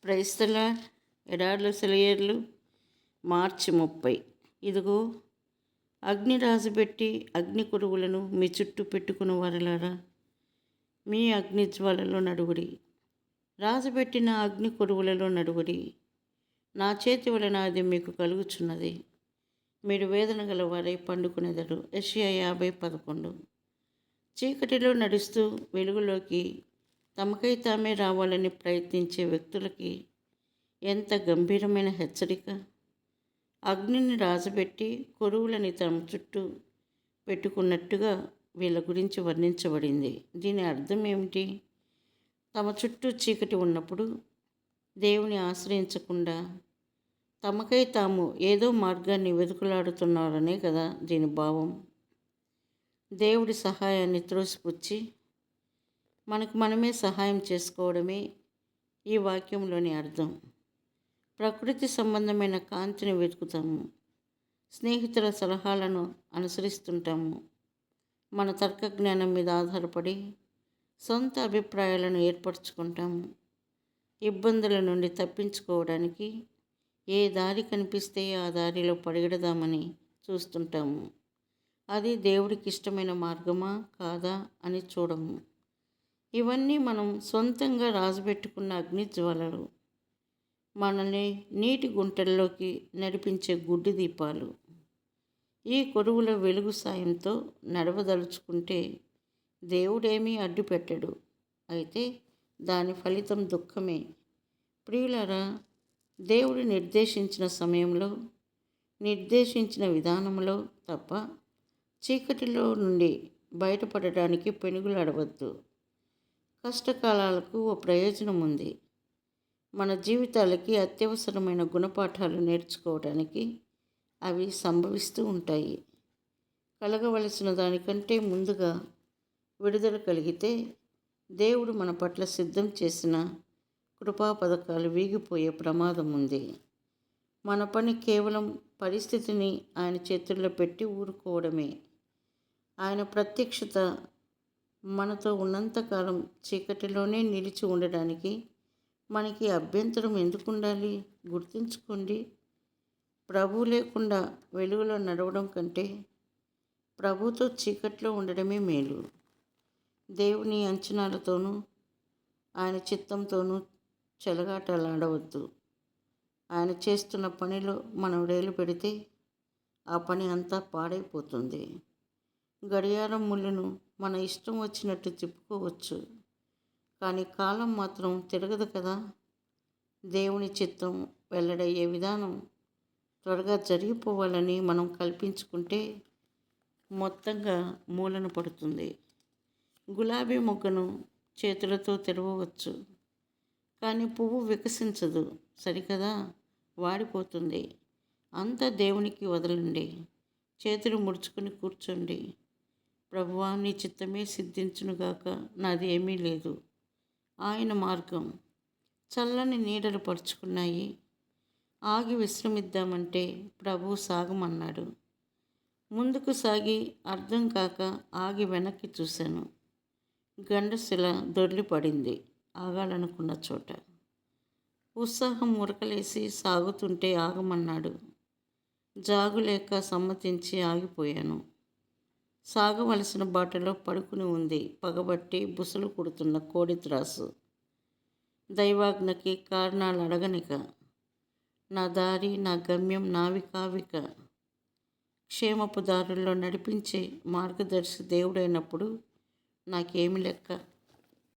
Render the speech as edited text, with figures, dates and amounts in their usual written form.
క్రైస్తల ఎడార్ల సెలయేర్లు మార్చి 30. ఇదిగో అగ్ని రాజుపెట్టి అగ్ని కొరువులను మీ చుట్టూ పెట్టుకుని వారలారా, మీ అగ్ని జ్వాలలో నడుగుడి. రాజుపెట్టిన అగ్ని కొరువులలో నడుగుడి. నా చేతి వలన అది మీకు కలుగుచున్నది. మీరు వేదన గలవారై పండుకునేదరు. యెషయా 50:11. చీకటిలో నడుస్తూ వెలుగులోకి తమకై తామే రావాలని ప్రయత్నించే వ్యక్తులకి ఎంత గంభీరమైన హెచ్చరిక! అగ్నిని రాజబెట్టి కొరువులని తమ చుట్టూ పెట్టుకున్నట్టుగా వీళ్ళ గురించి వర్ణించబడింది. దీని అర్థం ఏమిటి? తమ చుట్టూ చీకటి ఉన్నప్పుడు దేవుని ఆశ్రయించకుండా తమకై తాము ఏదో మార్గాన్ని వెతుకులాడుతున్నారనే కదా దీని భావం. దేవుడి సహాయాన్ని త్రోసిపుచ్చి మనకు మనమే సహాయం చేసుకోవడమే ఈ వాక్యంలోని అర్థం. ప్రకృతి సంబంధమైన కాంతిని వెతుకుతాము. స్నేహితుల సలహాలను అనుసరిస్తుంటాము. మన తర్కజ్ఞానం మీద ఆధారపడి సొంత అభిప్రాయాలను ఏర్పరచుకుంటాము. ఇబ్బందుల నుండి తప్పించుకోవడానికి ఏ దారి కనిపిస్తే ఆ దారిలో పరిగెడదామని చూస్తుంటాము. అది దేవుడికి ఇష్టమైన మార్గమా కాదా అని చూడము. ఇవన్నీ మనం సొంతంగా రాజుపెట్టుకున్న అగ్ని జ్వాలలు, మనల్ని నీటి గుంటల్లోకి నడిపించే గుడ్డి దీపాలు. ఈ కొరువుల వెలుగు సాయంతో నడవదలుచుకుంటే దేవుడేమీ అడ్డుపెట్టడు. అయితే దాని ఫలితం దుఃఖమే. ప్రియులారా, దేవుడు నిర్దేశించిన సమయంలో, నిర్దేశించిన విధానంలో తప్ప చీకటిలో నుండి బయటపడడానికి పెనుగులాడవద్దు. కష్టకాలాలకు ఓ ప్రయోజనం ఉంది. మన జీవితాలకి అత్యవసరమైన గుణపాఠాలు నేర్చుకోవడానికి అవి సంభవిస్తూ ఉంటాయి. కలగవలసిన దానికంటే ముందుగా విడుదల కలిగితే దేవుడు మన పట్ల సిద్ధం చేసిన కృపా పథకాలు వీగిపోయే ప్రమాదం ఉంది. మన పని కేవలం పరిస్థితిని ఆయన చేతుల్లో పెట్టి ఊరుకోవడమే. ఆయన ప్రత్యక్షత మనతో ఉన్నంతకాలం చీకటిలోనే నిలిచి ఉండడానికి మనకి అభ్యంతరం ఎందుకు ఉండాలి? గుర్తుంచుకోండి, ప్రభు లేకుండా వెలుగులో నడవడం కంటే ప్రభుతో చీకట్లో ఉండడమే మేలు. దేవుని అంచనాలతోనూ ఆయన చిత్తంతోనూ చెలగాటలాడవద్దు. ఆయన చేస్తున్న పనిలో మనం వేలు పెడితే ఆ పని అంతా పాడైపోతుంది. గడియారం ముళ్ళును మన ఇష్టం వచ్చినట్టు తిప్పుకోవచ్చు, కానీ కాలం మాత్రం తిరగదు కదా. దేవుని చిత్తం వెల్లడయ్యే విధానం త్వరగా జరిగిపోవాలని మనం కల్పించుకుంటే మొత్తంగా మూలన పడుతుంది. గులాబీ మొగ్గను చేతులతో తెరవవచ్చు, కానీ పువ్వు వికసించదు, సరికదా, వాడిపోతుంది. అంతా దేవునికి వదలండి. చేతులు ముడుచుకుని కూర్చోండి. ప్రభువా, నీ చిత్తమే సిద్ధించునుగాక, నాది ఏమీ లేదు. ఆయన మార్గం చల్లని నీడలు పరుచుకున్నాయి. ఆగి విశ్రమిద్దామంటే ప్రభు సాగమన్నాడు. ముందుకు సాగి అర్థం కాక ఆగి వెనక్కి చూశాను. గండశిల దొర్లిపడింది ఆగాలనుకున్న చోట. ఉత్సాహం ఉరకలేసి సాగుతుంటే ఆగమన్నాడు. జాగులేక సమ్మతించి ఆగిపోయాను. సాగవలసిన బాటలో పడుకుని ఉంది పగబట్టి బుసలు కుడుతున్న కోడి త్రాసు. దైవాజ్ఞకి కారణాలు అడగనిక. నా దారి, నా గమ్యం నావి కావిక. క్షేమపు దారుల్లో నడిపించే మార్గదర్శి దేవుడైనప్పుడు నాకేమి లెక్క?